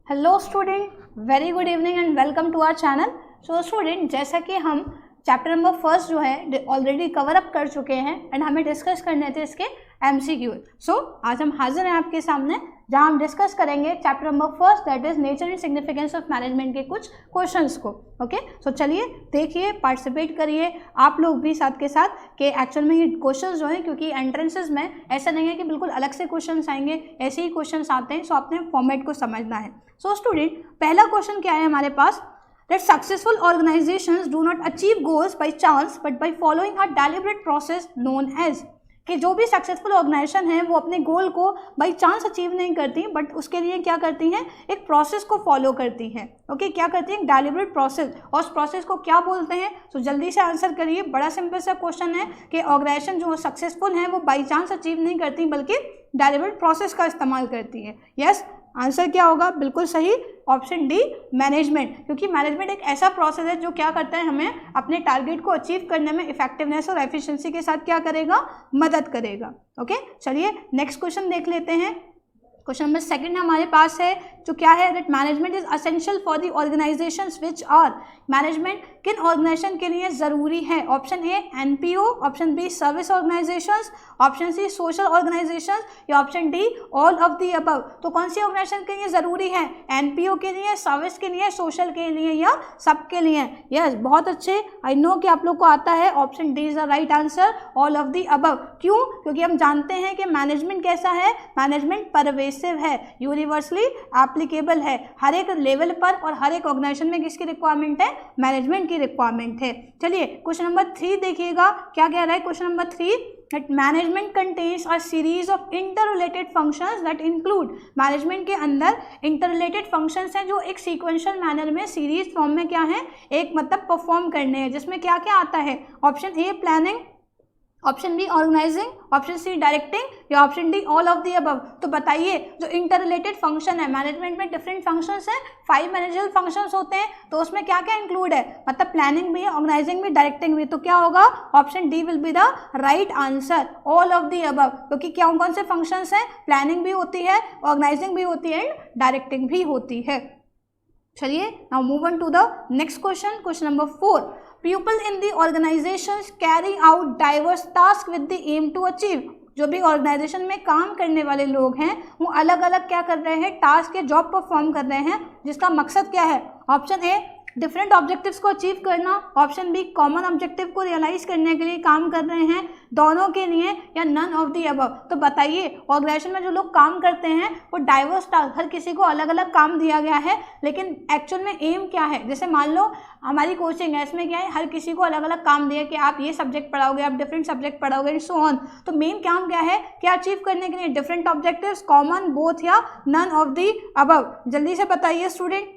Hello student, very good evening and welcome to our channel. So student, जैसा कि हम chapter number first जो है ऑलरेडी कवर अप कर चुके हैं एंड हमें डिस्कस करने थे इसके MCQ। सो आज हम हाजिर हैं आपके सामने, जहां हम डिस्कस करेंगे chapter number first, that is nature and significance of management के कुछ क्वेश्चंस को। ओके, सो चलिए देखिए, पार्टिसिपेट करिए आप लोग भी साथ के साथ कि एक्चुअल में ये क्वेश्चंस जो हैं, क्योंकि एंट्रेंसेस में ऐसा नहीं है कि बिल्कुल अलग से क्वेश्चंस आएंगे, ऐसे ही क्वेश्चंस आते हैं। सो आपने फॉर्मेट को समझना है। सो स्टूडेंट, पहला क्वेश्चन क्या है हमारे पास, that successful organizations do not achieve goals by chance but by following a deliberate process known as, कि जो भी सक्सेसफुल ऑर्गेनाइजेशन है वो अपने गोल को बाई चांस अचीव नहीं करती, बट उसके लिए क्या करती हैं, एक प्रोसेस को फॉलो करती हैं। ओके, क्या करती हैं, डेलिब्रेट प्रोसेस। और उस प्रोसेस को क्या बोलते हैं? तो जल्दी से आंसर करिए, बड़ा सिंपल सा क्वेश्चन है कि ऑर्गेनाइजेशन जो सक्सेसफुल है वो बाई चांस अचीव नहीं करती बल्कि डेलिब्रेट प्रोसेस का इस्तेमाल करती है। यस, आंसर क्या होगा? बिल्कुल सही, ऑप्शन डी, मैनेजमेंट। क्योंकि मैनेजमेंट एक ऐसा प्रोसेस है जो क्या करता है, हमें अपने टारगेट को अचीव करने में इफेक्टिवनेस और एफिशिएंसी के साथ क्या करेगा, मदद करेगा। ओके, चलिए नेक्स्ट क्वेश्चन देख लेते हैं। क्वेश्चन नंबर सेकंड हमारे पास है, जो क्या है, that management is essential for the organisations which are, management किन ऑर्गेनाइजेशन के लिए ज़रूरी है? Option A NPO, option B service organisations, option C social organisations, या option D all of the above. तो कौन सी ऑर्गेनाइजेशन के लिए ज़रूरी है? NPO के लिए, सर्विस के लिए, सोशल के लिए, या सबके लिए? यस, बहुत अच्छे, आई नो कि आप लोग को आता है। Option D is the right answer, all of the above. क्यों? क्योंकि हम जानते हैं कि मैनेजमेंट कैसा है, मैनेजमेंट परवेसिव है, यूनिवर्सली एप्लीकेबल है, हर एक लेवल पर और हर एक ऑर्गेनाइजेशन में किसकी रिक्वायरमेंट है? मैनेजमेंट की रिक्वायरमेंट है। चलिए क्वेश्चन नंबर 3 देखिएगा, क्या कह रहा है question number 3, that management contains a series of interrelated functions that include, management के अंदर interrelated functions हैं जो एक sequential manner में सीरीज फॉर्म में क्या है, एक मतलब परफॉर्म करने हैं, जिसमें क्या क्या आता है? Option A planning, option B organising, option C directing, या option D all of the above. तो बताइए, जो इंटर रिलेटेड फंक्शन है, मैनेजमेंट में डिफरेंट फंक्शंस हैं, 5 मैनेजरल फंक्शंस होते हैं, तो उसमें क्या क्या इंक्लूड है? मतलब प्लानिंग भी, ऑर्गेनाइजिंग भी, डायरेक्टिंग भी। तो क्या होगा? Option D will be the right answer, all of the above. क्योंकि क्या कौन से फंक्शंस हैं? प्लानिंग भी होती है, ऑर्गेनाइजिंग भी होती है, एंड डायरेक्टिंग भी होती है। चलिए now move on to the next question, question number 4, people in the organisations carry out diverse task with the aim to achieve. जो भी ऑर्गेनाइजेशन में काम करने वाले लोग हैं वो अलग अलग क्या कर रहे हैं, टास्क के जॉब परफॉर्म कर रहे हैं, जिसका मकसद क्या है? ऑप्शन ए डिफरेंट ऑब्जेक्टिव्स को अचीव करना, ऑप्शन बी कॉमन ऑब्जेक्टिव को रियलाइज करने के लिए काम कर रहे हैं, दोनों के लिए, या नन ऑफ द अबव। तो बताइए, ऑर्गेनाइजेशन में जो लोग काम करते हैं वो डाइवर्स टास्क, हर किसी को अलग अलग काम दिया गया है, लेकिन एक्चुअल में एम क्या है? जैसे मान लो हमारी कोचिंग है, इसमें क्या है, हर किसी को अलग अलग काम दिया कि आप ये सब्जेक्ट पढ़ाओगे, आप डिफरेंट सब्जेक्ट पढ़ाओगे, एंड सो ऑन। तो मेन काम क्या है, क्या अचीव करने के लिए? डिफरेंट ऑब्जेक्टिव्स, कॉमन, बोथ, या नन ऑफ द अबव। जल्दी से बताइए स्टूडेंट।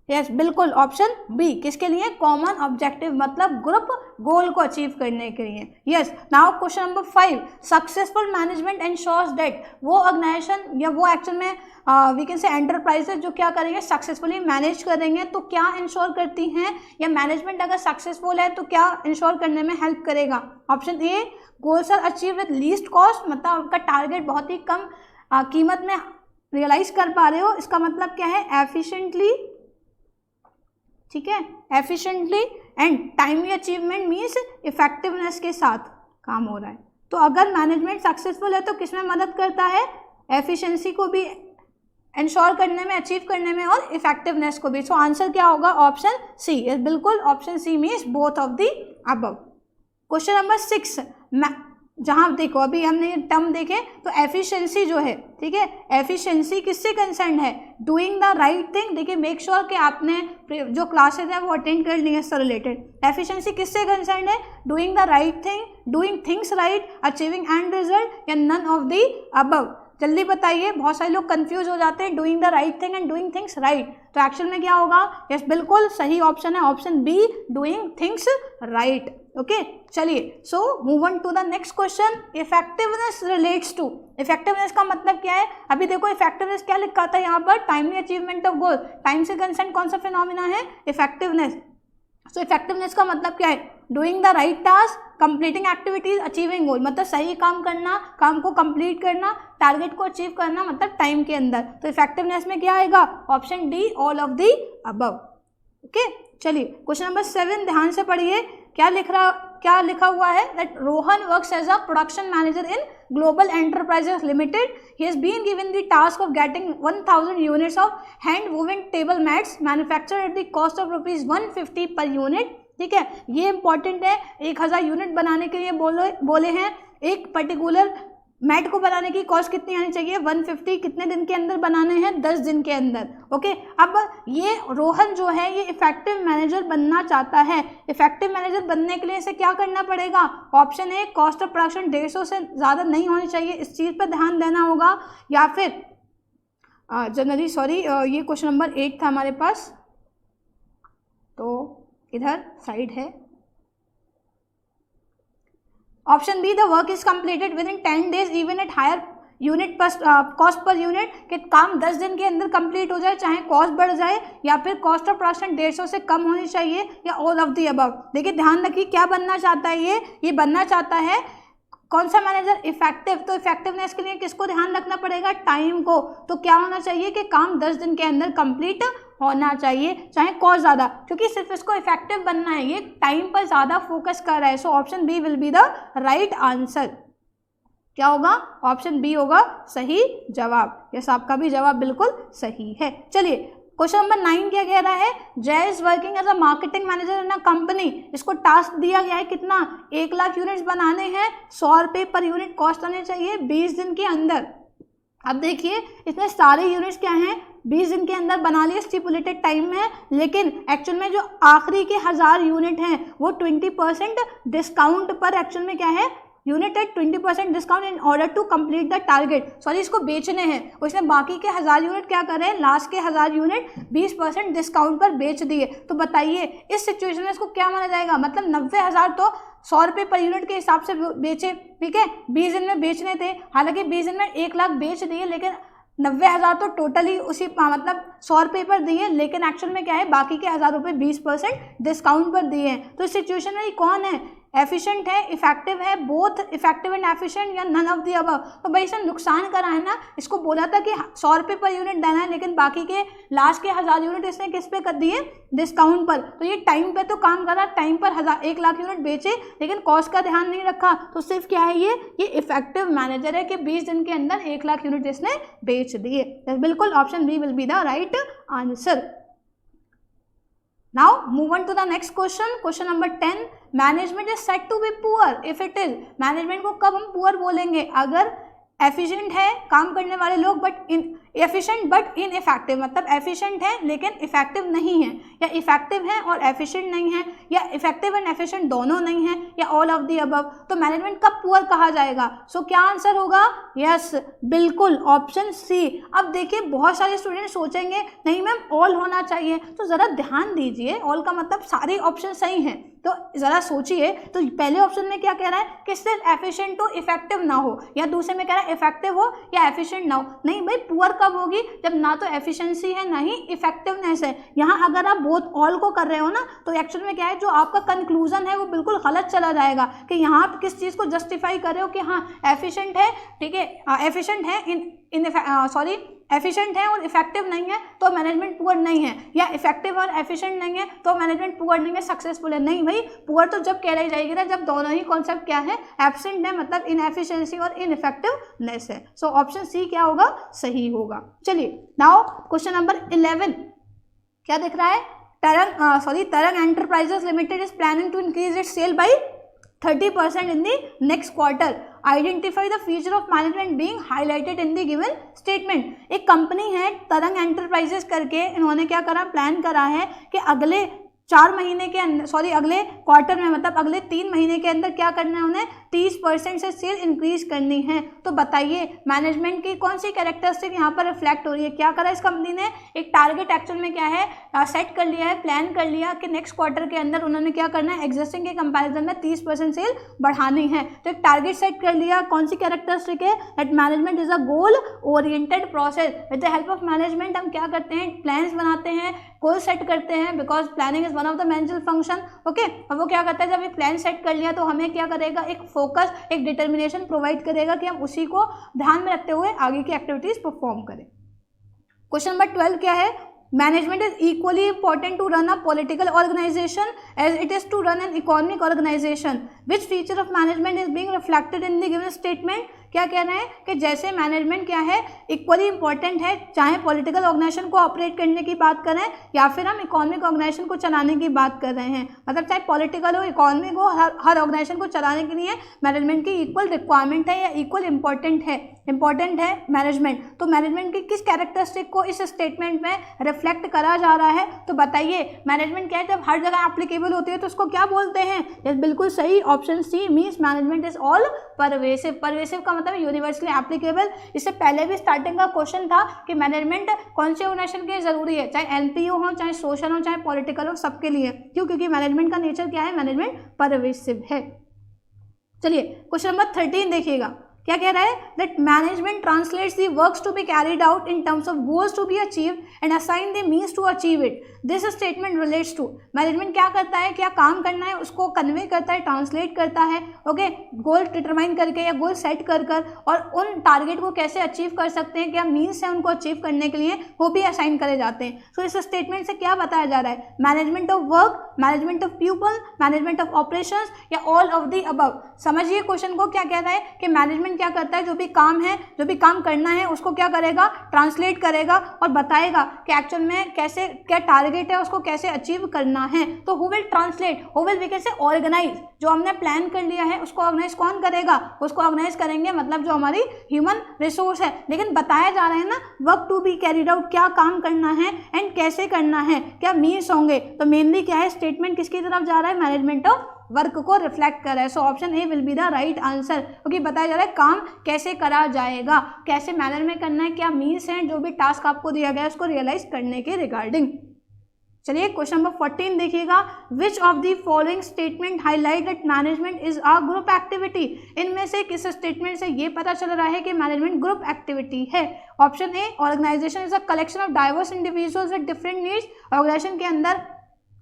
यस, बिल्कुल ऑप्शन बी, किसके लिए? कॉमन ऑब्जेक्टिव, मतलब ग्रुप गोल को अचीव करने के लिए। Yes, now question number 5, successful management ensures that, वो ऑर्गेनाइजेशन या वो एक्चुअल में वी कैन से एंटरप्राइजेज जो क्या करेंगे, सक्सेसफुली मैनेज करेंगे, तो क्या इंश्योर करती हैं, या मैनेजमेंट अगर सक्सेसफुल है तो क्या इंश्योर करने में हेल्प करेगा? Option A goals are achieve with least cost, मतलब आपका टारगेट बहुत ही कम कीमत में रियलाइज कर पा रहे हो, इसका मतलब क्या है? एफिशिएंटली, ठीक है, efficiently and timely achievement means effectiveness के साथ काम हो रहा है। तो अगर मैनेजमेंट सक्सेसफुल है तो किसमें मदद करता है? एफिशिएंसी को भी इंश्योर करने में, अचीव करने में, और इफेक्टिवनेस को भी। सो आंसर क्या होगा? ऑप्शन सी, बिल्कुल option C means both of the above. Question number 6, जहाँ देखो अभी हमने ये टर्म देखे, तो एफिशिएंसी जो है, ठीक है, एफिशिएंसी किससे कंसर्न है? Doing the right thing. देखिए, मेक श्योर कि आपने जो क्लासेज है वो अटेंड कर ली है इससे रिलेटेड। एफिशिएंसी किससे कंसर्न है? Doing the right thing, doing things right, achieving end result, या नन ऑफ द अबव। जल्दी बताइए, बहुत सारे लोग कंफ्यूज हो जाते हैं, doing the right thing and doing things right. तो एक्चुअल में क्या होगा? यस, बिल्कुल सही ऑप्शन है, option B, doing things right. Okay, चलिए so move on to the next question, effectiveness relates to. Effectiveness का मतलब क्या है? अभी देखो इफेक्टिवनेस क्या लिखा था यहाँ पर, timely achievement of goal. Time से कंसर्न कौन सा फिनोमिना है? इफेक्टिवनेस। सो इफेक्टिवनेस का मतलब क्या है? Doing the right task, completing activities, achieving goal मतलब सही काम करना, काम को कंप्लीट करना, टारगेट को अचीव करना मतलब टाइम के अंदर। तो इफेक्टिवनेस में क्या आएगा? Option D, all of the above. Okay, चलिए क्वेश्चन नंबर 7 ध्यान से पढ़िए। क्या लिखा हुआ है? That Rohan works as a production manager in Global Enterprises Limited. He has been given the task of getting 1000 units of hand woven table mats manufactured at the cost of ₹150 per unit. ठीक है, ये important है। 1000 unit बनाने के लिए बोले हैं। एक पर्टिकुलर मैट को बनाने की कॉस्ट कितनी आनी चाहिए? 150। कितने दिन के अंदर बनाने हैं? 10 दिन के अंदर। ओके, अब ये रोहन जो है ये इफेक्टिव मैनेजर बनना चाहता है। इफेक्टिव मैनेजर बनने के लिए इसे क्या करना पड़ेगा? Option A, cost of production 150 से ज़्यादा नहीं होनी चाहिए, इस चीज़ पर ध्यान देना होगा। या फिर ये क्वेश्चन नंबर 8 था हमारे पास, तो इधर साइड है। Option B, the work is completed within 10 days even at higher unit cost per unit, कि काम 10 दिन के अंदर कंप्लीट हो जाए चाहे कॉस्ट बढ़ जाए, या फिर कॉस्ट ऑफ प्रोडक्शन 150 से कम होनी चाहिए, या ऑल ऑफ दी अबव। देखिए ध्यान रखिए क्या बनना चाहता है ये बनना चाहता है कौन सा मैनेजर? इफेक्टिव। तो इफेक्टिवनेस के लिए किसको ध्यान रखना पड़ेगा? टाइम को। तो क्या होना चाहिए कि काम 10 दिन के अंदर कंप्लीट होना चाहिए चाहे कॉस्ट ज़्यादा, क्योंकि सिर्फ इसको इफेक्टिव बनना है, ये टाइम पर ज़्यादा फोकस कर रहा है। So option B will be the right answer. क्या होगा? ऑप्शन बी होगा सही जवाब। यस, आपका भी जवाब बिल्कुल सही है। चलिए क्वेश्चन नंबर 9 क्या कह रहा है? Jay is working as a marketing manager in a company. इसको टास्क दिया गया है कितना? 1 लाख यूनिट्स बनाने हैं, ₹100 पर यूनिट कॉस्ट आने चाहिए 20 दिन के अंदर। अब देखिए इसमें सारे यूनिट्स क्या हैं? 20 दिन के अंदर बना लिए स्टिपुलेटेड टाइम में, लेकिन एक्चुअल में जो आखिरी के 1000 यूनिट हैं वो 20% डिस्काउंट पर एक्चुअल में क्या है? Unit at 20% discount in order to complete the target. Sorry, इसको बेचने हैं, उसने बाकी के 1000 यूनिट क्या कर रहे हैं? लास्ट के 1000 यूनिट 20% डिस्काउंट पर बेच दिए। तो बताइए इस सिचुएशन में इसको क्या माना जाएगा? मतलब 90,000 तो ₹100 पर यूनिट के हिसाब से बेचे, ठीक है, 20 दिन में बेचने थे। हालांकि 20 दिन में 1 लाख बेच दिए, लेकिन 90,000 तो टोटली उसी मतलब ₹100 पर दिए, लेकिन एक्चुअल में क्या है? बाकी के 1000 रुपये 20% डिस्काउंट पर दिए हैं। तो इस सिचुएशन में कौन है? एफिशिएंट है, इफेक्टिव है, बोथ इफेक्टिव एंड एफिशिएंट, या नन ऑफ द अबव? तो भाई इसने नुकसान करा है ना। इसको बोला था कि ₹100 पर यूनिट देना है, लेकिन बाकी के लास्ट के 1000 यूनिट इसने किस पे कर दिए? डिस्काउंट पर। तो ये टाइम पे तो काम करा, टाइम पर 1 लाख यूनिट बेचे, लेकिन कॉस्ट का ध्यान नहीं रखा। तो सिर्फ क्या है ये इफेक्टिव मैनेजर है कि 20 दिन के अंदर 1 लाख यूनिट इसने बेच दिए। बिल्कुल option B will be the right answer. Now move on to the next question. Question number 10. Management is said to be poor if it is. Management को कब हम poor बोलेंगे? अगर एफिशिएंट है काम करने वाले लोग बट एफिशिएंट बट इनइफेक्टिव, मतलब एफिशिएंट है लेकिन इफेक्टिव नहीं है, या इफेक्टिव है और एफिशिएंट नहीं है, या इफेक्टिव एंड एफिशिएंट दोनों नहीं है, या ऑल ऑफ दी अबव। तो मैनेजमेंट कब पुअर कहा जाएगा? सो क्या आंसर होगा? यस, बिल्कुल ऑप्शन सी। अब देखिए बहुत सारे स्टूडेंट सोचेंगे नहीं मैम ऑल होना चाहिए, तो ज़रा ध्यान दीजिए, ऑल का मतलब सारे ऑप्शन सही हैं। तो ज़रा सोचिए, तो पहले ऑप्शन में क्या कह रहा है कि सिर्फ एफिशिएंट हो इफेक्टिव ना हो, या दूसरे में कह रहा है इफेक्टिव हो या एफिशिएंट ना हो। नहीं भाई, पुअर कब होगी? जब ना तो एफिशिएंसी है ना ही इफेक्टिवनेस है। यहाँ अगर आप बोथ ऑल को कर रहे हो ना, तो एक्चुअल में क्या है, जो आपका कंक्लूजन है वो बिल्कुल गलत चला जाएगा कि यहाँ आप किस चीज़ को जस्टिफाई कर रहे हो कि हाँ एफिशिएंट है, ठीक है, एफिशिएंट है एफिशिएंट है और इफेक्टिव नहीं है तो मैनेजमेंट पुअर नहीं है, या इफेक्टिव और एफिशिएंट नहीं है तो मैनेजमेंट पुअर नहीं है, सक्सेसफुल है। नहीं भाई, पुअर तो जब कहलाई जाएगी ना जब दोनों ही कॉन्सेप्ट क्या है? एब्सेंट है, मतलब इनएफिशिएंसी और इनइफेक्टिवनेस है। सो ऑप्शन सी क्या होगा? सही होगा। चलिए नाउ क्वेश्चन नंबर 11 क्या दिख रहा है? Tarang Enterprises Limited is planning to increase its sale by 30% in the next quarter. Identify the feature of management being highlighted in the given statement. एक कंपनी है तरंग एंटरप्राइजेस करके, इन्होंने क्या करा? प्लान करा है कि अगले 4 महीने के अंदर, अगले क्वार्टर में, मतलब अगले 3 महीने के अंदर क्या करना है उन्हें? 30% से सेल इंक्रीज करनी है। तो बताइए मैनेजमेंट की कौन सी कैरेक्टरिस्टिक यहाँ पर रिफ्लेक्ट हो रही है। क्या करा इस कंपनी ने, एक टारगेट एक्चुअल में क्या है सेट कर लिया है, प्लान कर लिया कि नेक्स्ट क्वार्टर के अंदर उन्होंने क्या करना है, एग्जिस्टिंग के कंपैरिजन में 30% सेल बढ़ानी है। तो एक टारगेट सेट कर लिया। कौन सी कैरेक्टरिस्टिक है, that management is a goal oriented process. With the help of management हम क्या करते हैं, प्लान्स बनाते हैं, गोल सेट करते हैं, because planning is one of the managerial function. Okay, अब वो क्या करता है, जब ये प्लान सेट कर लिया तो हमें क्या करेगा, एक फोकस, एक डिटर्मिनेशन प्रोवाइड करेगा कि हम उसी को ध्यान में रखते हुए आगे की एक्टिविटीज परफॉर्म करें। क्वेश्चन नंबर 12 क्या है, management is equally important to run a political organisation as it is to run an economic organisation. Which feature of management is being reflected in the given statement. क्या कह रहे हैं कि जैसे management क्या है, इक्वली इंपॉर्टेंट है, चाहे पॉलिटिकल ऑर्गेनाइजेशन को ऑपरेट करने की बात करें या फिर हम इकोनॉमिक ऑर्गेनाइजेशन को चलाने की बात कर रहे हैं, मतलब चाहे पॉलिटिकल हो, इकोनॉमिक हो, हर ऑर्गेनाइजेशन को चलाने के लिए मैनेजमेंट की इक्वल रिक्वायरमेंट है या इक्वल इंपॉर्टेंट है मैनेजमेंट। तो मैनेजमेंट की किस कैरेक्टरिस्टिक को इस स्टेटमेंट में रिफ्लेक्ट करा जा रहा है। तो बताइए मैनेजमेंट क्या है, जब हर जगह एप्लीकेबल होती है तो उसको क्या बोलते हैं। यस, बिल्कुल सही, option C means management is all pervasive. Pervasive का मतलब यूनिवर्सली एप्लीकेबल। इससे पहले भी स्टार्टिंग का क्वेश्चन था कि मैनेजमेंट कौन से ऑर्गेनाइजेशन के जरूरी है, चाहे एनपीओ हो, चाहे सोशल हो, चाहे पॉलिटिकल हो, सबके लिए। क्यों, क्योंकि मैनेजमेंट का नेचर क्या है, मैनेजमेंट परवेसिव है। चलिए क्वेश्चन नंबर 13 देखिएगा, क्या कह रहा है, that management translates the works to be carried out in terms of goals to be achieved and assign the means to achieve it. This statement relates to, management क्या करता है, क्या काम करना है उसको कन्वे करता है, ट्रांसलेट करता है। ओके, गोल डिटरमाइन करके या गोल सेट कर और उन टारगेट को कैसे अचीव कर सकते हैं, क्या मीन्स है उनको अचीव करने के लिए, वो भी असाइन करे जाते हैं। सो इस स्टेटमेंट से क्या बताया जा रहा है, management of work, management of people, management of operations या ऑल ऑफ द अबव। समझिए क्वेश्चन को, क्या कह रहा है कि मैनेजमेंट क्या करता है, जो भी काम है, जो भी काम करना है उसको क्या करेगा, ट्रांसलेट करेगा और बताएगा कि एक्चुअल में कैसे, क्या टारगेट है, उसको कैसे अचीव करना है। तो who will translate, who will we can say organise, जो हमने प्लान कर लिया है उसको ऑर्गेनाइज कौन करेगा, उसको ऑर्गेनाइज करेंगे मतलब जो हमारी ह्यूमन रिसोर्स है। लेकिन बताया जा रहा है ना, work to be carried out, क्या काम करना है एंड कैसे करना है, क्या मीन्स होंगे। तो मेनली क्या है, स्टेटमेंट किसकी तरफ जा रहा है, मैनेजमेंट ऑफ वर्क को रिफ्लेक्ट कर रहा है। So option A will be the right answer, क्योंकि बताया जा रहा है काम कैसे करा जाएगा, कैसे मैनर में करना है, क्या मीन्स हैं, जो भी टास्क आपको दिया गया है उसको रियलाइज करने के रिगार्डिंग। चलिए क्वेश्चन नंबर 14 देखिएगा, विच of the following statement highlight that management is a group activity. इनमें से किस स्टेटमेंट से ये पता चल रहा है कि मैनेजमेंट ग्रुप एक्टिविटी है। Option A, organisation is a collection of diverse individuals with different needs. Organisation के अंदर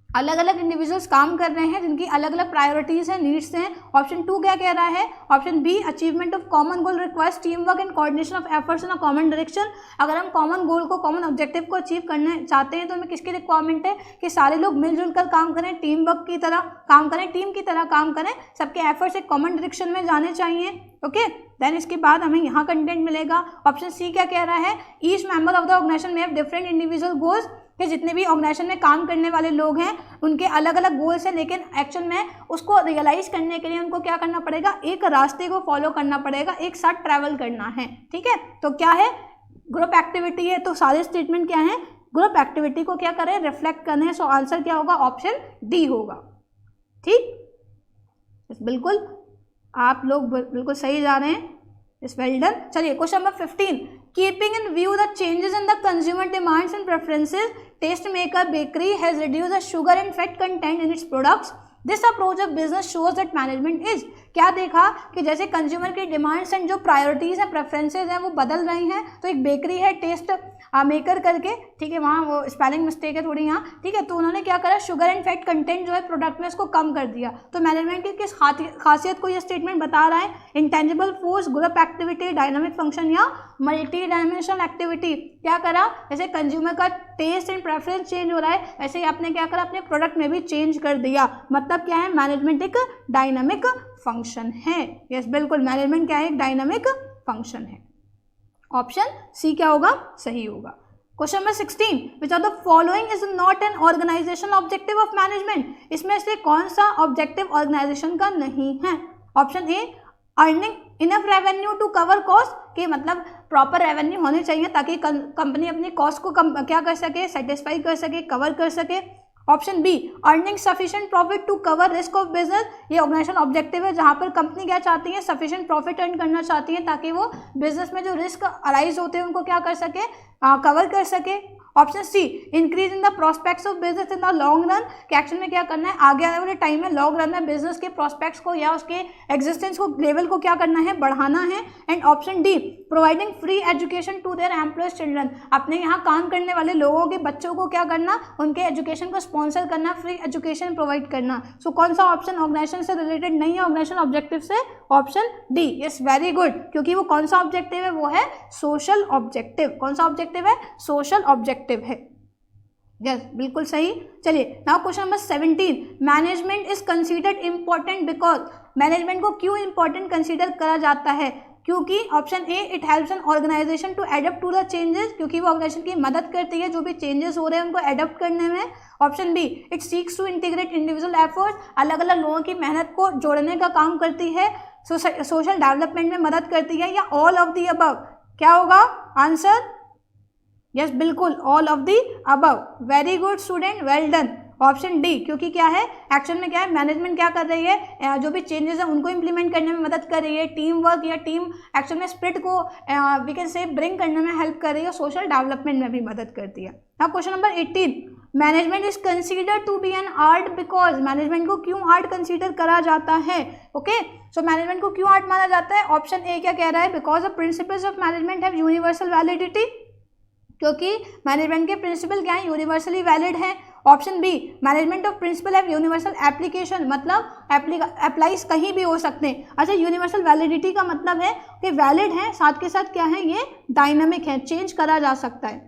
अलग अलग इंडिविजुअल्स काम कर रहे हैं जिनकी अलग अलग प्रायोरिटीज हैं, नीड्स हैं। ऑप्शन 2 क्या कह रहा है, option B, achievement of common goal requires team work and coordination of efforts in a common direction. अगर हम कॉमन गोल को, कॉमन ऑब्जेक्टिव को अचीव करना चाहते हैं तो हमें किसकी रिक्वायरमेंट है कि सारे लोग मिलजुल कर काम करें, टीम वर्क की तरह काम करें, टीम की तरह काम करें, सबके एफर्ट्स एक कॉमन डायरेक्शन में जाने चाहिए। ओके, देन इसके बाद हमें यहाँ कंटेंट मिलेगा। ऑप्शन सी क्या कह रहा है, each member of the organisation में हैव डिफरेंट इंडिविजुअल गोल्स, कि जितने भी ऑर्गेनाइजेशन में काम करने वाले लोग हैं उनके अलग अलग गोल्स हैं, लेकिन एक्चुअल में उसको रियलाइज करने के लिए उनको क्या करना पड़ेगा, एक रास्ते को फॉलो करना पड़ेगा, एक साथ ट्रैवल करना है। ठीक है, तो क्या है, ग्रुप एक्टिविटी है। तो सारे स्टेटमेंट क्या है, ग्रुप एक्टिविटी को क्या करें, रिफ्लेक्ट करने हैं। सो आंसर क्या होगा, ऑप्शन डी होगा। ठीक, बिल्कुल आप लोग बिल्कुल सही जा रहे हैं, इस वेल डन। चलिए question number 15, keeping in view the changes in the consumer demands and preferences, test maker bakery has reduced the sugar and fat content in its products. This approach of business shows that management is. क्या देखा कि जैसे consumer की demands and जो priorities हैं, preferences हैं, वो बदल रही हैं। तो एक बेकरी है टेस्ट मेकर करके, ठीक है, वहाँ वो स्पेलिंग मिस्टेक है थोड़ी यहाँ, ठीक है, तो उन्होंने क्या करा, शुगर एंड फैट कंटेंट जो है प्रोडक्ट में उसको कम कर दिया। तो मैनेजमेंट की किस खासियत को ये स्टेटमेंट बता रहा है, intangible force, group activity, dynamic function या मल्टी डायमेंशनल एक्टिविटी। क्या करा, जैसे कंज्यूमर का टेस्ट एंड प्रेफरेंस चेंज हो रहा है, वैसे ही आपने क्या करा, अपने प्रोडक्ट में भी चेंज कर दिया। मतलब क्या है, मैनेजमेंट एक डायनामिक फंक्शन है। यस, बिल्कुल, मैनेजमेंट क्या है, एक डायनामिक फंक्शन है। ऑप्शन सी क्या होगा, सही होगा। Question number 16, which of the following is not an organisational objective of management. इसमें से कौन सा ऑब्जेक्टिव ऑर्गेनाइजेशन का नहीं है। Option A, earning enough revenue to cover cost, के मतलब प्रॉपर रेवेन्यू होने चाहिए ताकि कंपनी अपनी कॉस्ट को क्या कर सके, सेटिस्फाई कर सके, कवर कर सके। Option B earning sufficient profit to cover risk of business, ये ऑर्गेनाइजेशन ऑब्जेक्टिव है जहां पर कंपनी क्या चाहती है, सफिशिएंट प्रॉफिट अर्न करना चाहती है ताकि वो बिजनेस में जो रिस्क अराइज होते हैं उनको क्या कर सके, कवर कर सके। Option C increase in the prospects of business in the long run, कि एक्शन में क्या करना है, आगे आने वाले टाइम में लॉन्ग रन में बिजनेस के प्रोस्पेक्ट्स को या उसके एग्जिस्टेंस को, लेवल को क्या करना है, बढ़ाना है। And option D providing free education to their employees children, अपने यहाँ काम करने वाले लोगों के बच्चों को क्या करना, उनके एजुकेशन को स्पॉन्सर करना, फ्री एजुकेशन प्रोवाइड करना। सो कौन सा ऑप्शन ऑर्गेनाइजेशन से रिलेटेड नहीं है, ऑर्गेनाइजेशन ऑब्जेक्टिव से, option D. Yes very good, क्योंकि वो कौन सा ऑब्जेक्टिव है, वो है सोशल ऑब्जेक्टिव। कौन सा ऑब्जेक्टिव है, सोशल ऑब्जेक्टिव है। यस बिल्कुल सही। चलिए now question number 17, management is considered important because, management को क्यों इंपॉर्टेंट कंसीडर करा जाता है, क्योंकि option A it helps an organisation to adapt to the changes, क्योंकि वो ऑर्गेनाइजेशन की मदद करती है जो भी चेंजेस हो रहे हैं उनको एडप्ट करने में। Option B it seeks to integrate individual efforts, अलग अलग लोगों की मेहनत को जोड़ने का काम करती है, सोशल डेवलपमेंट में मदद करती है, या ऑल ऑफ द अबव। क्या होगा आंसर, यस बिल्कुल all of the above. Very good student, well done. Option D, क्योंकि क्या है, एक्शन में क्या है, मैनेजमेंट क्या कर रही है, जो भी चेंजेस हैं उनको इंप्लीमेंट करने में मदद कर रही है, टीम वर्क या टीम एक्शन में स्पिरिट को वी कैन से ब्रिंग करने में हेल्प कर रही है, सोशल डेवलपमेंट में भी मदद करती है। Now question number 18, management is considered to be an art because, management को क्यों आर्ट कंसीडर करा जाता है। ओके सो मैनेजमेंट को क्यों आर्ट माना जाता है, ऑप्शन ए क्या कह रहा है, because the principles of management have universal validity, क्योंकि मैनेजमेंट के प्रिंसिपल क्या है, यूनिवर्सली वैलिड है। Option B management of principle have universal application, मतलब अप्लाइज कहीं भी हो सकते हैं। अच्छा यूनिवर्सल वैलिडिटी का मतलब है कि वैलिड है, साथ के साथ क्या है, ये डायनामिक है, चेंज करा जा सकता है।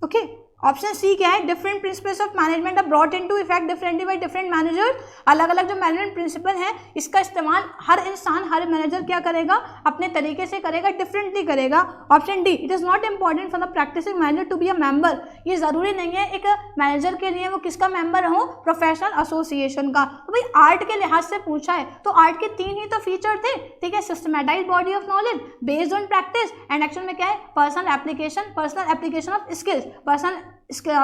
ओके ऑप्शन सी क्या है, different principles of management are brought into effect differently by different managers, अलग अलग जो मैनेजमेंट प्रिंसिपल है इसका इस्तेमाल हर इंसान, हर मैनेजर क्या करेगा, अपने तरीके से करेगा, डिफरेंटली करेगा। Option D it is not important for the practising manager to be a member, ये जरूरी नहीं है एक मैनेजर के लिए वो किसका मेंबर हो, प्रोफेशनल एसोसिएशन का। तो भाई आर्ट के लिहाज से पूछा है तो आर्ट के 3 ही तो फीचर थे, ठीक है, systematised body of knowledge, based on practice, and action में क्या है, personal application of skills, personal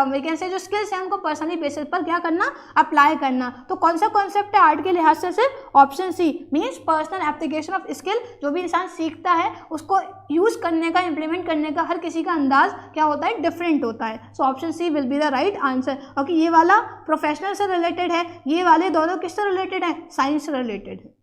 vacancy जो स्किल्स हैं उनको पर्सनली बेसिस पर क्या करना, अप्लाई करना। तो कौन सा कॉन्सेप्ट है आर्ट के लिहाज से, सिर्फ option C means personal application of skill, जो भी इंसान सीखता है उसको यूज करने का, इंप्लीमेंट करने का हर किसी का अंदाज क्या होता है, डिफरेंट होता है। So option C will be the right answer. Okay ये वाला प्रोफेशनल से रिलेटेड है, ये वाले दोनों किससे रिलेटेड है, साइंस से रिलेटेड है।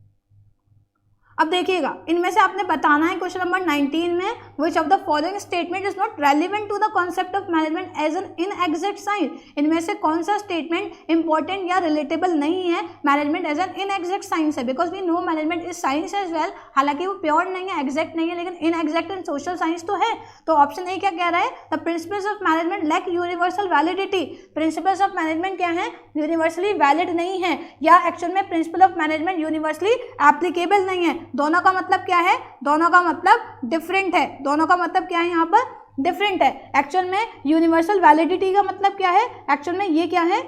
अब देखिएगा इनमें से आपने बताना है क्वेश्चन नंबर 19 में, which of the following statement is not relevant to the concept of management as an inexact science, इनमें से कौन सा स्टेटमेंट इंपॉर्टेंट या रिलेटेबल नहीं है, management as an inexact science है, because we know management is science as well, हालांकि वो प्योर नहीं है, एग्जैक्ट नहीं है, लेकिन इनएग्जैक्ट एंड सोशल साइंस तो है। तो ऑप्शन ए क्या कह रहा है, the principles of management lack universal validity, principles of management क्या है, यूनिवर्सली वैलिड नहीं है, या एक्चुअल में principle of management universally applicable नहीं है। दोनों का मतलब क्या है, दोनों का मतलब डिफरेंट है, दोनों का मतलब क्या है, यहाँ पर डिफरेंट है। एक्चुअल में यूनिवर्सल वैलिडिटी का मतलब क्या है, एक्चुअल में ये क्या है,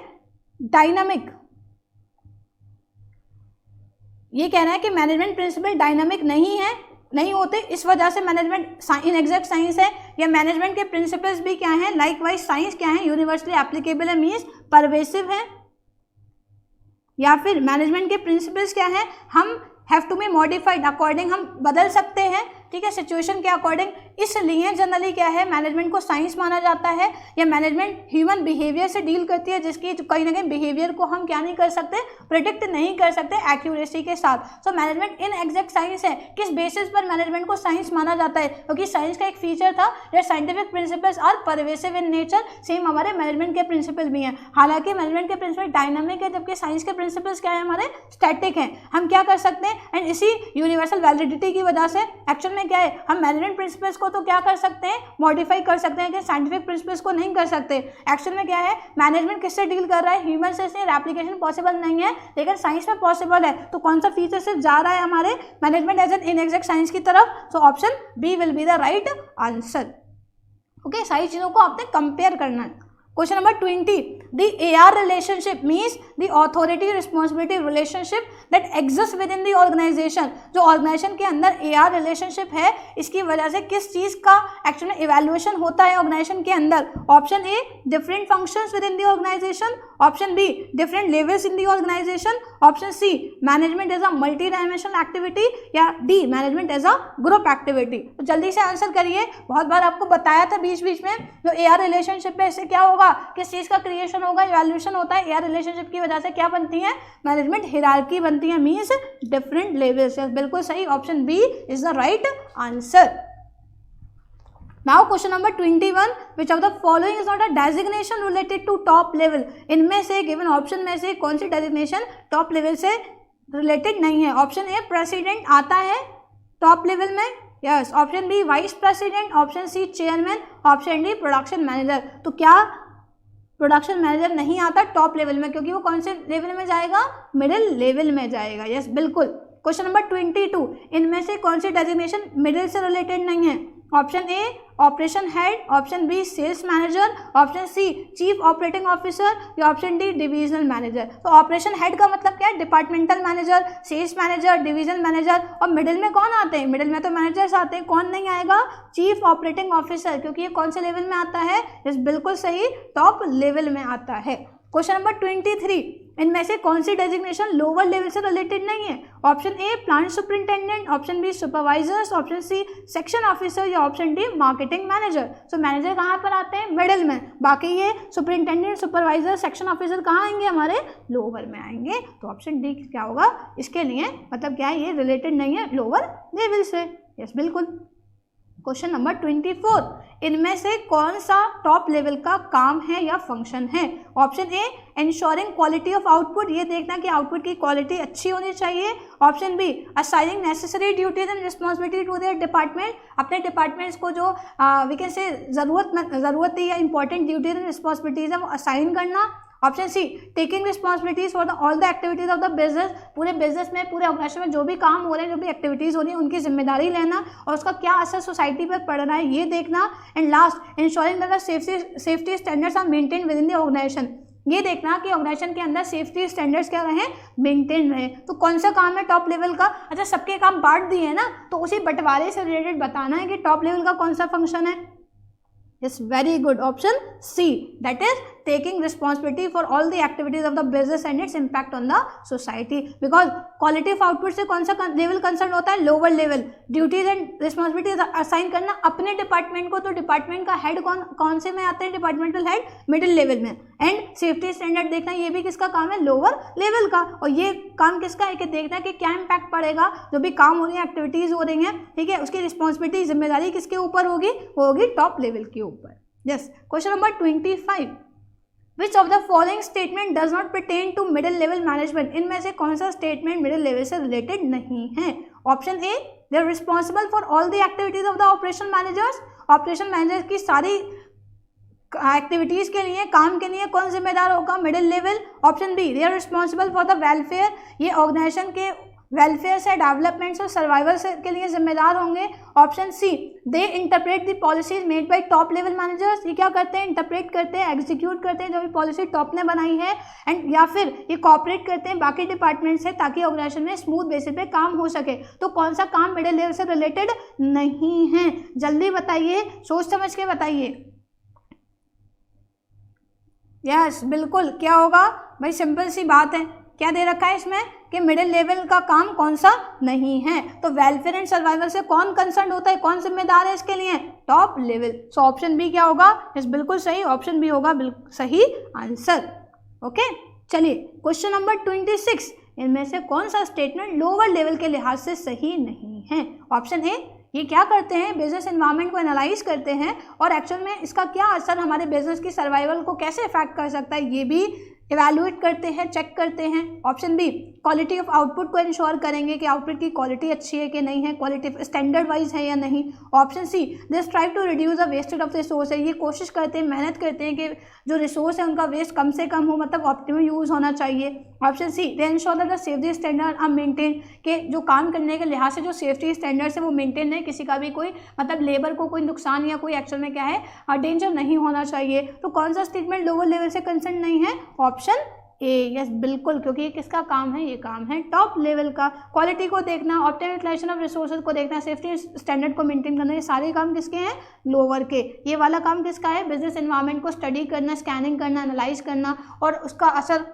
डायनामिक, ये कह रहा है कि मैनेजमेंट प्रिंसिपल डायनामिक नहीं है, नहीं होते, इस वजह से मैनेजमेंट इनएग्जैक्ट साइंस है। या मैनेजमेंट के प्रिंसिपल्स भी क्या है, लाइकवाइज साइंस क्या है, यूनिवर्सली एप्लीकेबल है, मीन्स परवेसिव है। या फिर मैनेजमेंट के प्रिंसिपल्स क्या है, हम have to be modified according, हम बदल सकते हैं, ठीक है, सिचुएशन के अकॉर्डिंग, इसलिए जनरली क्या है, मैनेजमेंट को साइंस माना जाता है। या मैनेजमेंट ह्यूमन बिहेवियर से डील करती है, जिसकी कहीं ना कहीं बिहेवियर को हम क्या नहीं कर सकते, प्रिडिक्ट नहीं कर सकते एक्यूरेसी के साथ। So management in exact science है। किस बेसिस पर मैनेजमेंट को साइंस माना जाता है, क्योंकि साइंस का एक फीचर था that scientific principles are pervasive in nature, same हमारे मैनेजमेंट के प्रिंसिपल भी हैं। हालांकि मैनेजमेंट के प्रिंसिपल डायनामिक है, जबकि साइंस के प्रिंसिपल्स क्या है, हमारे स्टैटिक हैं। हम क्या कर सकते हैं, एंड इसी यूनिवर्सल वैलिडिटी की वजह से एक्चुअल में क्या है, हम मैनेजमेंट प्रिंसिपल्स को तो क्या कर सकते हैं, मॉडिफाई कर सकते हैं, कि साइंटिफिक प्रिंसिपल्स को नहीं कर सकते। एक्चुअल में क्या है, मैनेजमेंट किससे डील कर रहा है, ह्यूमन से, एप्लीकेशन पॉसिबल नहीं है, लेकिन साइंस में पॉसिबल है। तो कौन सा फीचर से जा रहा है हमारे management as an inexact science की तरफ। So option B will be the right answer. Okay सारी चीजों को आपने कंपेयर करना है। Question number 20, the AR relationship means the authority responsibility relationship that exist within the organisation. जो organisation के अंदर AR रिलेशनशिप है, इसकी वजह से किस चीज़ का एक्चुअली इवैल्यूएशन होता है ऑर्गेनाइजेशन के अंदर। Option A different functions within the organisation, option B different levels in the organisation, option C management as a multi dimensional activity, या D management as a group activity. तो जल्दी से answer करिए। बहुत बार आपको बताया था बीच बीच में, जो AR रिलेशनशिप है इससे क्या होगा, किस चीज़ का क्रिएशन होगा, इवैल्यूएशन होता है। AR रिलेशनशिप की वजह से क्या बनती है, मैनेजमेंट हिरार्की बनती है, मीन्स डिफरेंट लेवल्स। बिल्कुल सही, option B is the right answer. Now question number 21, which of the following is not a designation related to top level? इनमें से गिवन ऑप्शन में से कौन सी डेजिग्नेशन टॉप लेवल से रिलेटेड नहीं है? ऑप्शन ए प्रेसिडेंट आता है टॉप लेवल में, yes. Option B vice president, option C chairman, option D production manager. तो क्या प्रोडक्शन मैनेजर नहीं आता टॉप लेवल में, क्योंकि वो कौन से लेवल में जाएगा, मिडिल लेवल में जाएगा, यस बिल्कुल। क्वेश्चन नंबर 22, इनमें से कौन सी डेजिग्नेशन मिडिल से रिलेटेड नहीं है? Option A operation head, option B sales manager, option C chief operating officer, या ऑप्शन डी डिवीजनल मैनेजर। तो ऑपरेशन हेड का मतलब क्या है, departmental manager, sales manager, divisional manager. और मिडिल में कौन आते हैं, मिडिल में तो मैनेजर्स आते हैं, कौन नहीं आएगा, चीफ ऑपरेटिंग ऑफिसर, क्योंकि ये कौन से लेवल में आता है, इस बिल्कुल सही टॉप लेवल में आता है। क्वेश्चन नंबर 23, इनमें से कौन सी डेजिग्नेशन लोअर लेवल से रिलेटेड नहीं है? Option A plant superintendent, option B supervisors, option C section officer, या option D marketing manager. So manager कहाँ पर आते हैं, मिडिल में। बाकी ये सुपरिंटेंडेंट, सुपरवाइजर, सेक्शन ऑफिसर कहाँ आएंगे, हमारे लोअर में आएंगे। तो ऑप्शन डी क्या होगा इसके लिए, मतलब क्या है, ये रिलेटेड नहीं है लोअर लेवल से, यस बिल्कुल। क्वेश्चन नंबर 24, इनमें से कौन सा टॉप लेवल का काम है या फंक्शन है? Option A ensuring quality of output, ये देखना कि आउटपुट की क्वालिटी अच्छी होनी चाहिए। Option B assigning necessary duties and responsibility to their department, अपने डिपार्टमेंट्स को जो वी कैन से ज़रूरत है या इंपॉर्टेंट ड्यूटीज एंड रिस्पॉन्सिबिलिटीज है वो असाइन करना। Option C taking responsibilities for all the activities of the business, पूरे बिजनेस में, पूरे ऑर्गेनाइजेशन में जो भी काम हो रहे हैं, जो भी एक्टिविटीज़ हो रही हैं, उनकी जिम्मेदारी लेना और उसका क्या असर सोसाइटी पर पड़ रहा है ये देखना। And last ensuring that the safety standards are maintain within the organisation, ये देखना कि ऑर्गेनाइजेशन के अंदर सेफ्टी स्टैंडर्ड्स क्या रहे, मेंटेन रहे। तो कौन सा काम है टॉप लेवल का? अच्छा सबके काम बांट दिए हैं ना, तो उसी बंटवारे से रिलेटेड बताना है कि टॉप लेवल का कौन सा फंक्शन है। Yes very good, option C, that is taking responsibility for all the activities of the business and its impact on the society, because quality of output से कौन सा लेवल कंसर्न होता है, lower level. Duties and responsibilities assign करना अपने department को, तो department का हेड कौन से में आते हैं, डिपार्टमेंटल हेड मिडिल लेवल में। एंड सेफ्टी स्टैंडर्ड देखना, ये भी किसका काम है, लोअर लेवल का। और ये काम किसका है कि देखना कि क्या इम्पैक्ट पड़ेगा, जो भी काम हो रही है, एक्टिविटीज हो रही हैं, ठीक है, उसकी रिस्पॉन्सिबिलिटी, जिम्मेदारी किसके ऊपर होगी, वो होगी टॉप लेवल के ऊपर। Yes, question number 25, Which of the following statement does not pertain to middle level management? इनमें से कौन सा स्टेटमेंट मिडिल लेवल से रिलेटेड नहीं है? Option A they are responsible for all the activities of the operation managers, operation manager की सारी activities के लिए, काम के लिए कौन जिम्मेदार होगा, middle level. Option B they are responsible for the welfare, ये ऑर्गेनाइजेशन के वेलफेयर से, डेवलपमेंट से, सर्वाइवल से के लिए जिम्मेदार होंगे। Option C they interpret the policies made by top level managers, ये क्या करते हैं, इंटरप्रेट करते हैं, एग्जीक्यूट करते हैं जो भी पॉलिसी टॉप ने बनाई है। एंड या फिर ये कॉपरेट करते हैं बाकी डिपार्टमेंट से ताकि ऑर्गेनाइजेशन में स्मूथ बेसिस पे काम हो सके। तो कौन सा काम मिडिल लेवल से रिलेटेड नहीं है, जल्दी बताइए, सोच समझ के बताइए। यस बिल्कुल, क्या होगा भाई, सिंपल सी बात है, क्या दे रखा है इसमें कि मिडिल लेवल का काम कौन सा नहीं है। तो वेलफेयर एंड सर्वाइवल से कौन कंसर्न होता है, कौन जिम्मेदार है इसके लिए, top level. So option B क्या होगा, यस बिल्कुल सही, ऑप्शन बी होगा बिल्कुल सही आंसर। ओके चलिए, क्वेश्चन नंबर 26, इनमें से कौन सा स्टेटमेंट लोअर लेवल के लिहाज से सही नहीं है? ऑप्शन ए ये क्या करते हैं, बिजनेस एनवायरनमेंट को एनालाइज करते हैं और एक्चुअल में इसका क्या असर हमारे बिजनेस की सर्वाइवल को कैसे इफेक्ट कर सकता है, ये भी इवैल्यूएट करते हैं, चेक करते हैं। Option B quality of output को इंश्योर करेंगे कि आउटपुट की क्वालिटी अच्छी है कि नहीं है, क्वालिटी स्टैंडर्ड वाइज है या नहीं। Option C they strive to reduce the wastage of resource, है ये कोशिश करते हैं, मेहनत करते हैं कि जो रिसोर्स है उनका वेस्ट कम से कम हो, मतलब ऑप्टिमम यूज़ होना चाहिए। Option C, they ensure that the safety standard are maintain, के जो काम करने के लिहाज से जो सेफ्टी स्टैंडर्ड्स है वो मेंटेन है, किसी का भी कोई मतलब लेबर को कोई नुकसान या कोई एक्चुअल में क्या है डेंजर नहीं होना चाहिए। तो कौन सा स्टेटमेंट लोअर लेवल से कंसर्न नहीं है? ऑप्शन ए, यस बिल्कुल, क्योंकि ये किसका काम है? ये काम है टॉप लेवल का। क्वालिटी को देखना, ऑप्टिमल यूटिलाइजेशन ऑफ रिसोर्सेज को देखना, सेफ्टी स्टैंडर्ड को मेंटेन करना, ये सारे काम किसके हैं? लोअर के। ये वाला काम किसका है? बिजनेस एनवायरनमेंट को स्टडी करना, स्कैनिंग करना, एनालाइज करना और उसका असर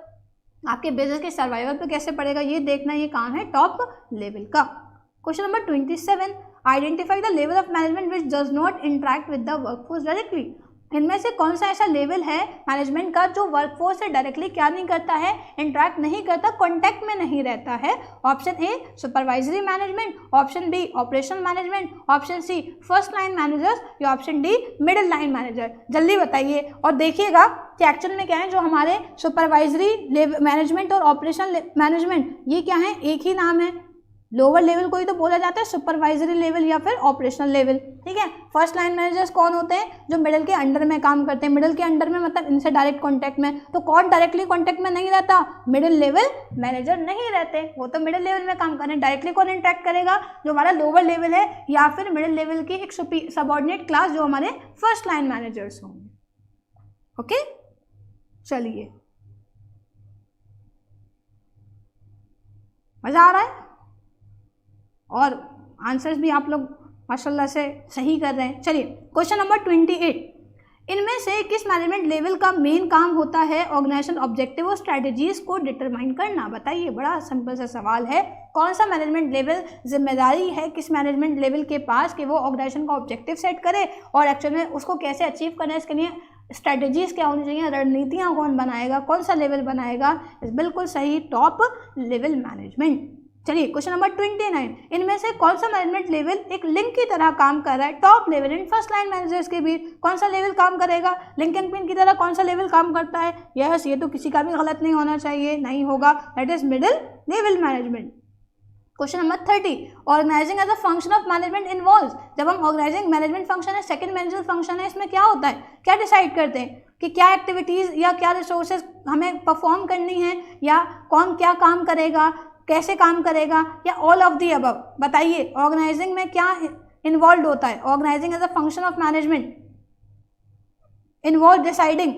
आपके बिजनेस के सर्वाइवल पे कैसे पड़ेगा ये देखना, ये काम है टॉप लेवल का। Question number 27, identify the level of management which does not interact with the workforce directly. इनमें से कौन सा ऐसा लेवल है मैनेजमेंट का जो वर्कफोर्स से डायरेक्टली क्या नहीं करता है? इंटरेक्ट नहीं करता, कॉन्टैक्ट में नहीं रहता है। Option A supervisory management, option B operational management, option C first line managers या option D middle line manager. जल्दी बताइए और देखिएगा कि एक्चुअल में क्या है, जो हमारे सुपरवाइजरी मैनेजमेंट और ऑपरेशनल मैनेजमेंट ये क्या है? एक ही नाम है। लोअर लेवल को ही तो बोला जाता है सुपरवाइजरी लेवल या फिर ऑपरेशनल लेवल, ठीक है। फर्स्ट लाइन मैनेजर्स कौन होते हैं? जो मिडिल के अंडर में काम करते हैं। मिडिल के अंडर में मतलब इनसे डायरेक्ट कांटेक्ट में। तो कौन डायरेक्टली कांटेक्ट में नहीं रहता? मिडिल लेवल मैनेजर नहीं रहते, वो तो मिडिल लेवल में काम कर रहे हैं। डायरेक्टली कौन इंटरेक्ट करेगा? जो हमारा लोअर लेवल है या फिर मिडिल लेवल की एक सबऑर्डिनेट क्लास जो हमारे फर्स्ट लाइन मैनेजर्स होंगे। ओके, चलिए, मजा आ रहा है और आंसर्स भी आप लोग माशाल्लाह से सही कर रहे हैं। चलिए क्वेश्चन नंबर 28, इनमें से किस मैनेजमेंट लेवल का मेन काम होता है ऑर्गेनाइजेशन ऑब्जेक्टिव और स्ट्रेटजीज को डिटरमाइन करना? बताइए, बड़ा सिंपल सा सवाल है। कौन सा मैनेजमेंट लेवल जिम्मेदारी है किस मैनेजमेंट लेवल के पास कि वो ऑर्गेनाइजेशन का ऑब्जेक्टिव सेट करे और एक्चुअल में उसको कैसे अचीव करना है, इसके लिए स्ट्रेटजीज क्या होनी चाहिए, रणनीतियाँ कौन बनाएगा, कौन सा लेवल बनाएगा? बिल्कुल सही, टॉप लेवल मैनेजमेंट। चलिए क्वेश्चन नंबर 29, इनमें से कौन सा मैनेजमेंट लेवल एक लिंक की तरह काम कर रहा है top level and first line managers के बीच? कौन सा लेवल काम करेगा? लिंक एंड पिन की तरह कौन सा लेवल काम करता है? यस, ये तो किसी का भी गलत नहीं होना चाहिए, नहीं होगा, that is middle level management. Question number 30, organising as a function of management involves. जब हम ऑर्गेनाइजिंग मैनेजमेंट फंक्शन है, सेकंड मैनेजमेंट फंक्शन है, इसमें क्या होता है? क्या डिसाइड करते हैं कि क्या एक्टिविटीज़ या क्या रिसोर्सेज हमें परफॉर्म करनी है या कौन क्या काम करेगा, कैसे काम करेगा, या ऑल ऑफ दी अबव? बताइए, ऑर्गेनाइजिंग में क्या इन्वॉल्व होता है? Organising as a function of management involve deciding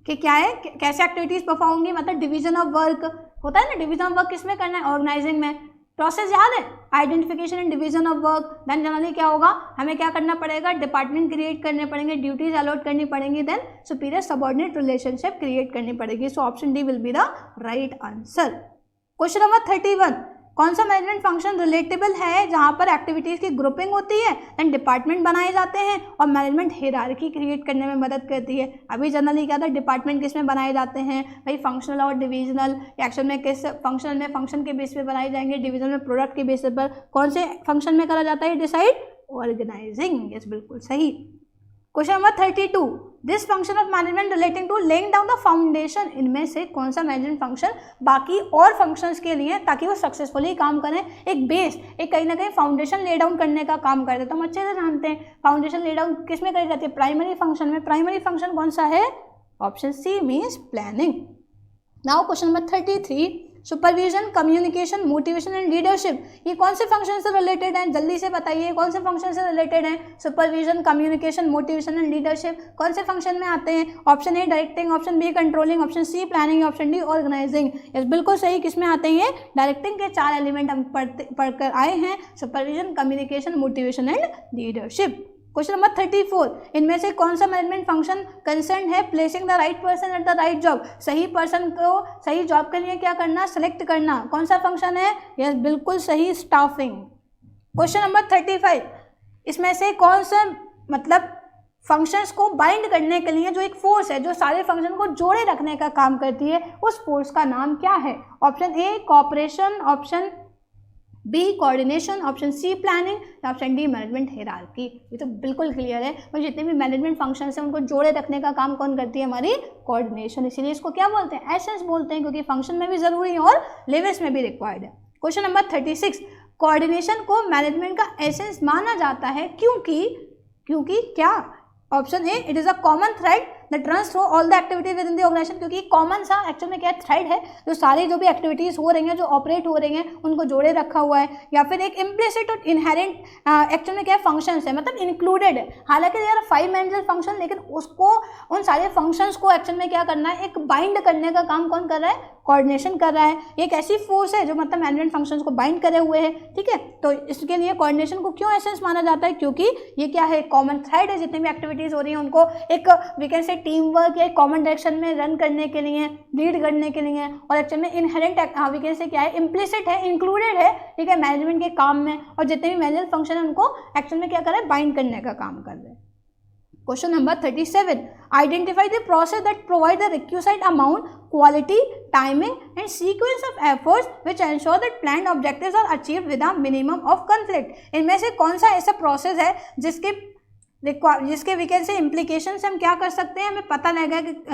कि क्या है, कैसे एक्टिविटीज परफॉर्म होंगी, मतलब डिवीजन ऑफ वर्क होता है ना। डिवीजन ऑफ वर्क किसमें करना है? ऑर्गेनाइजिंग में। प्रोसेस याद है? Identification and division of work. Then generally क्या होगा, हमें क्या करना पड़ेगा? डिपार्टमेंट क्रिएट करने पड़ेंगे, ड्यूटीज अलॉट करनी पड़ेंगी, then superior subordinate relationship create करनी पड़ेगी। So option D will be the right answer. Question number 31, कौन सा मैनेजमेंट फंक्शन रिलेटेबल है जहां पर एक्टिविटीज की ग्रुपिंग होती है, देन डिपार्टमेंट बनाए जाते हैं और मैनेजमेंट हायरार्की क्रिएट करने में मदद करती है? अभी जनरली क्या था, डिपार्टमेंट किस में बनाए जाते हैं भाई? फंक्शनल और डिविजनल। एक्शन में किस फंक्शनल में फंक्शन के बेस पे बनाए जाएंगे, डिविजनल में प्रोडक्ट के बेस पर। कौन से फंक्शन में करा जाता है डिसाइड? ऑर्गेनाइजिंग। यस, बिल्कुल सही। Question number 32, this function of management relating to laying down the foundation. इनमें से कौन सा मैनेजमेंट फंक्शन बाकी और फंक्शंस के लिए, ताकि वो सक्सेसफुली काम करें, एक बेस, एक कहीं ना कहीं फाउंडेशन ले डाउन करने का काम करते हैं? तो हम अच्छे से जानते हैं फाउंडेशन ले डाउन किस में करी जाती है? प्राइमरी फंक्शन में। प्राइमरी फंक्शन कौन सा है? Option C means planning. Now question number 33, supervision, communication, motivation and leadership, ये कौन से फंक्शन से रिलेटेड हैं? जल्दी से बताइए, कौन से फंक्शन से रिलेटेड हैं? Supervision, communication, motivation and leadership कौन से फंक्शन में आते हैं? Option A directing, option B controlling, option C planning, option D organising. Yes, बिल्कुल सही। किस में आते हैं? डायरेक्टिंग के 4 एलिमेंट हम पढ़कर आए हैं, supervision, communication, motivation and leadership. Question number 34, इनमें से कौन सा मैनेजमेंट फंक्शन कंसर्न है placing the right person at the right job? सही पर्सन को सही जॉब के लिए क्या करना? सेलेक्ट करना। कौन सा फंक्शन है? यस, बिल्कुल सही, स्टाफिंग। क्वेश्चन नंबर 35, इसमें से कौन सा मतलब फंक्शंस को बाइंड करने के लिए जो एक फोर्स है जो सारे फंक्शन को जोड़े रखने का काम करती है, उस फोर्स का नाम क्या है? Option A cooperation, option B coordination, option C planning, option D management hierarchy. ये तो बिल्कुल क्लियर है। और जितने भी मैनेजमेंट फंक्शंस हैं उनको जोड़े रखने का काम कौन करती है? हमारी कोऑर्डिनेशन। इसीलिए इसको क्या बोलते हैं? एसेंस बोलते हैं, क्योंकि फंक्शन में भी जरूरी है और लेवल्स में भी रिक्वायर्ड है। क्वेश्चन नंबर 36, कोऑर्डिनेशन को मैनेजमेंट का एसेंस माना जाता है क्योंकि क्या? Option A, it is a common thread that runs through all the activities within the organisation, क्योंकि कॉमन सा एक्चुअल में क्या थ्रेड है जो सारी जो भी एक्टिविटीज हो रही हैं, जो ऑपरेट हो रही हैं, उनको जोड़े रखा हुआ है, या फिर एक इम्प्लिसिट और इनहेरेंट एक्चुअल में क्या फंक्शंस है, मतलब इंक्लूडेड है। हालांकि यार 5 मैनेजर फंक्शन, लेकिन उसको उन सारे फंक्शंस को एक्चुअल में क्या करना है, एक बाइंड करने का काम कौन कर रहा है, कोऑर्डिनेशन कर रहा है। एक ऐसी फोर्स है जो मतलब मैनेजमेंट फंक्शंस को बाइंड करे हुए है, ठीक है। तो इसके लिए कोऑर्डिनेशन को क्यों एसेंस माना जाता है, क्योंकि ये क्या है, कॉमन थ्रेड है। जितनी भी एक्टिविटीज हो रही हैं उनको एक we can say team work या कॉमन डायरेक्शन में रन करने के लिए, लीड करने के लिए, और एक्चुअल में इनहेरेंट वी कैन से क्या है, इम्प्लिसिट है, इंक्लूडेड है, ठीक है, मैनेजमेंट के काम में। और जितने भी मैनेजमेंट फंक्शन है उनको एक्चुअल में क्या कर रहे हैं, बाइंड करने का काम कर रहे हैं। Question number 37. Identify the process that provide the requisite amount, quality, timing and sequence of efforts which ensure that planned objectives are achieved with a minimum of conflict. इनमें से कौन सा ऐसा प्रोसेस है जिसके वी कैन से implication से हम क्या कर सकते हैं, हमें पता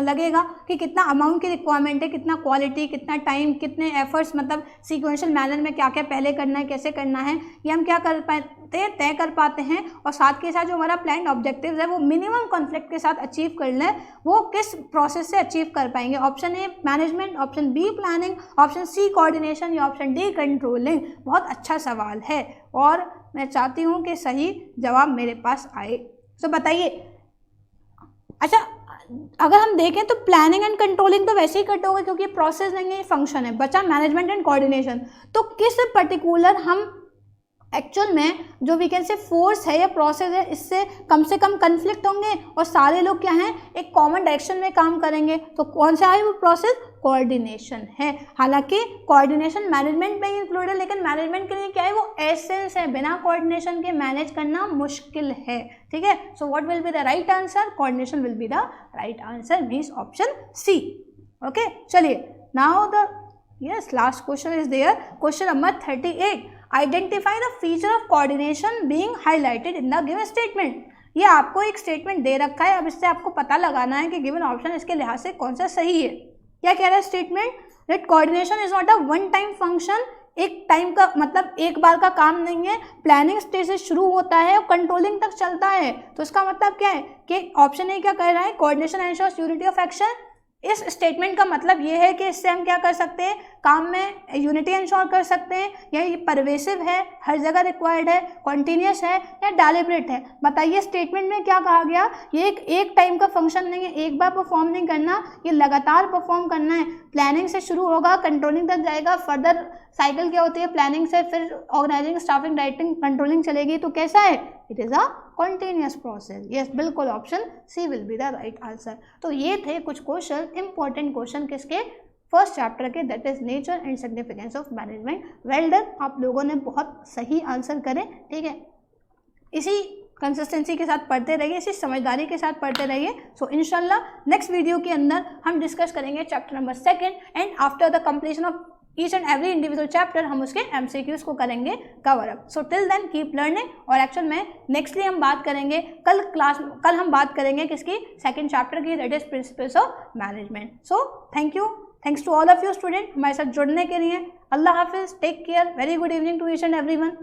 लगेगा कि कितना अमाउंट की रिक्वायरमेंट है, कितना क्वालिटी, कितना टाइम, कितने एफर्ट्स, मतलब सीक्वेंशियल मैनर में क्या क्या पहले करना है, कैसे करना है, ये हम क्या कर पाते हैं, तय कर पाते हैं। और साथ के साथ जो हमारा प्लान ऑब्जेक्टिव्स है वो मिनिमम कॉन्फ्लिक्ट के साथ अचीव कर लें, वो किस प्रोसेस से अचीव कर पाएंगे। Option A management, option B planning, option C coordination या ऑप्शन डी कंट्रोलिंग। बहुत अच्छा सवाल है और मैं चाहती हूँ कि सही जवाब मेरे पास आए। तो बताइए, अच्छा अगर हम देखें तो प्लानिंग एंड कंट्रोलिंग तो वैसे ही कट होगा क्योंकि प्रोसेस नहीं है, फंक्शन है। बचा मैनेजमेंट एंड कोऑर्डिनेशन। तो किस पर्टिकुलर हम एक्चुअल में जो वी कैन से फोर्स है या प्रोसेस है, इससे कम से कम कन्फ्लिक्ट होंगे और सारे लोग क्या हैं, एक कॉमन डायरेक्शन में काम करेंगे। तो कौन सा है वो प्रोसेस, कोऑर्डिनेशन है। हालांकि कोऑर्डिनेशन मैनेजमेंट में इंक्लूड है, लेकिन मैनेजमेंट के लिए क्या है, वो एसेंस है। बिना कोऑर्डिनेशन के मैनेज करना मुश्किल है, ठीक है। So what will be the right answer, coordination will be the right answer, means option C. Okay, चलिए now the yes last question is there, question number 38। Identify the feature of coordination being highlighted in the given statement. ये आपको एक statement दे रखा है, अब इससे आपको पता लगाना है कि गिवन ऑप्शन इसके लिहाज से कौन सा सही है। क्या कह रहा है statement, that coordination is not a one time function. एक टाइम का मतलब एक बार का काम नहीं है, प्लानिंग स्टेज से शुरू होता है और कंट्रोलिंग तक चलता है। तो इसका मतलब क्या है कि ऑप्शन ए क्या कह रहा है, coordination ensures unity of action. इस स्टेटमेंट का मतलब ये है कि इससे हम क्या कर सकते हैं, काम में यूनिटी इंश्योर कर सकते हैं, या ये परवेसिव है, हर जगह रिक्वायर्ड है, कॉन्टीन्यूस है या डेलिब्रेट है। बताइए स्टेटमेंट में क्या कहा गया, ये एक टाइम का फंक्शन नहीं है, एक बार परफॉर्म नहीं करना, ये लगातार परफॉर्म करना है। प्लानिंग से शुरू होगा, कंट्रोलिंग तक जाएगा, फर्दर साइकिल क्या होती है, प्लानिंग से फिर ऑर्गेनाइजिंग, स्टाफिंग, डायरेक्टिंग, कंट्रोलिंग चलेगी। तो कैसा है, it is a continuous process. Yes, बिल्कुल option C will be the right answer. तो ये थे कुछ क्वेश्चन, इंपॉर्टेंट क्वेश्चन किसके, फर्स्ट चैप्टर के, that is nature and significance of management. Well done, आप लोगों ने बहुत सही आंसर करे, ठीक है। इसी कंसिस्टेंसी के साथ पढ़ते रहिए, इसी समझदारी के साथ पढ़ते रहिए। सो इंशाल्लाह नेक्स्ट वीडियो के अंदर हम डिस्कस करेंगे chapter number 2 and after the completion of each and every individual chapter हम उसके MCQs को करेंगे cover up. So till then keep learning. और एक्चुअल में नेक्स्टली हम बात करेंगे कल हम बात करेंगे किसकी, सेकंड चैप्टर की, that is principles of management. So thank you, thanks to all of you student हमारे साथ जुड़ने के लिए। अल्लाह हाफिज़, take care, very good evening to each and everyone.